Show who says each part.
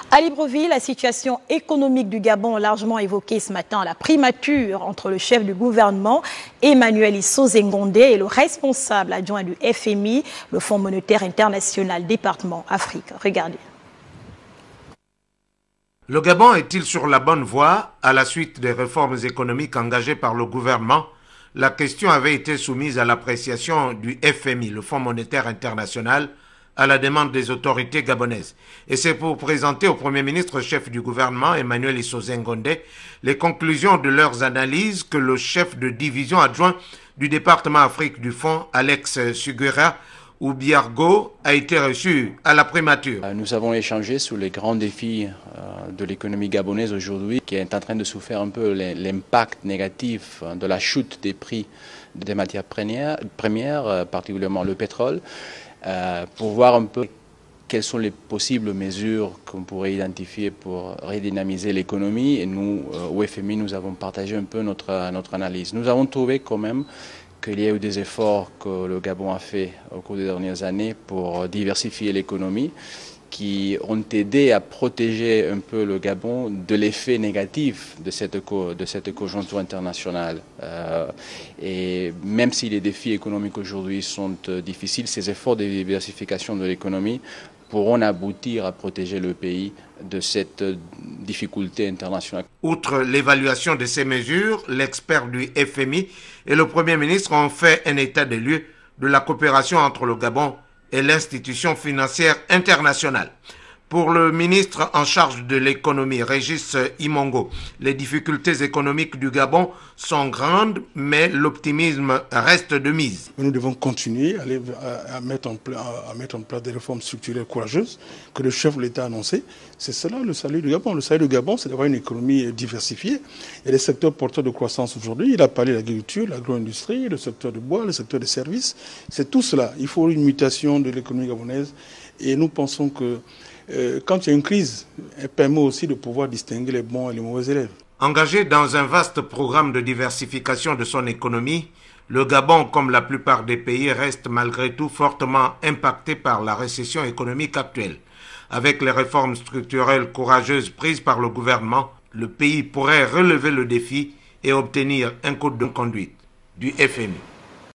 Speaker 1: À Libreville, la situation économique du Gabon largement évoquée ce matin, la primature entre le chef du gouvernement, Emmanuel Issou Zengondé, et le responsable adjoint du FMI, le Fonds monétaire international, département Afrique. Regardez.
Speaker 2: Le Gabon est-il sur la bonne voie à la suite des réformes économiques engagées par le gouvernement? La question avait été soumise à l'appréciation du FMI, le Fonds monétaire international, à la demande des autorités gabonaises. Et c'est pour présenter au Premier ministre chef du gouvernement, Emmanuel Issou Zengondé, les conclusions de leurs analyses que le chef de division adjoint du département Afrique du Fonds, Alex Sugura Oubiargo, a été reçu à la primature.
Speaker 3: Nous avons échangé sur les grands défis de l'économie gabonaise aujourd'hui, qui est en train de souffrir un peu l'impact négatif de la chute des prix des matières premières, particulièrement le pétrole, pour voir un peu quelles sont les possibles mesures qu'on pourrait identifier pour redynamiser l'économie. Et nous, au FMI, nous avons partagé un peu notre analyse. Nous avons trouvé quand même qu'il y a eu des efforts que le Gabon a fait au cours des dernières années pour diversifier l'économie, qui ont aidé à protéger un peu le Gabon de l'effet négatif de cette conjoncture internationale. Et même si les défis économiques aujourd'hui sont difficiles, ces efforts de diversification de l'économie pourront aboutir à protéger le pays de cette difficulté internationale.
Speaker 2: Outre l'évaluation de ces mesures, l'expert du FMI et le Premier ministre ont fait un état des lieux de la coopération entre le Gabon et l'institution financière internationale. Pour le ministre en charge de l'économie, Régis Imongo, les difficultés économiques du Gabon sont grandes, mais l'optimisme reste de mise.
Speaker 4: Nous devons continuer à mettre en place des réformes structurelles courageuses que le chef de l'État a annoncées. C'est cela le salut du Gabon. Le salut du Gabon, c'est d'avoir une économie diversifiée. Il y a des secteurs porteurs de croissance aujourd'hui. Il a parlé de l'agriculture, l'agro-industrie, le secteur du bois, le secteur des services. C'est tout cela. Il faut une mutation de l'économie gabonaise. Et nous pensons que quand il y a une crise, elle permet aussi de pouvoir distinguer les bons et les mauvais élèves.
Speaker 2: Engagé dans un vaste programme de diversification de son économie, le Gabon, comme la plupart des pays, reste malgré tout fortement impacté par la récession économique actuelle. Avec les réformes structurelles courageuses prises par le gouvernement, le pays pourrait relever le défi et obtenir un code de conduite du FMI.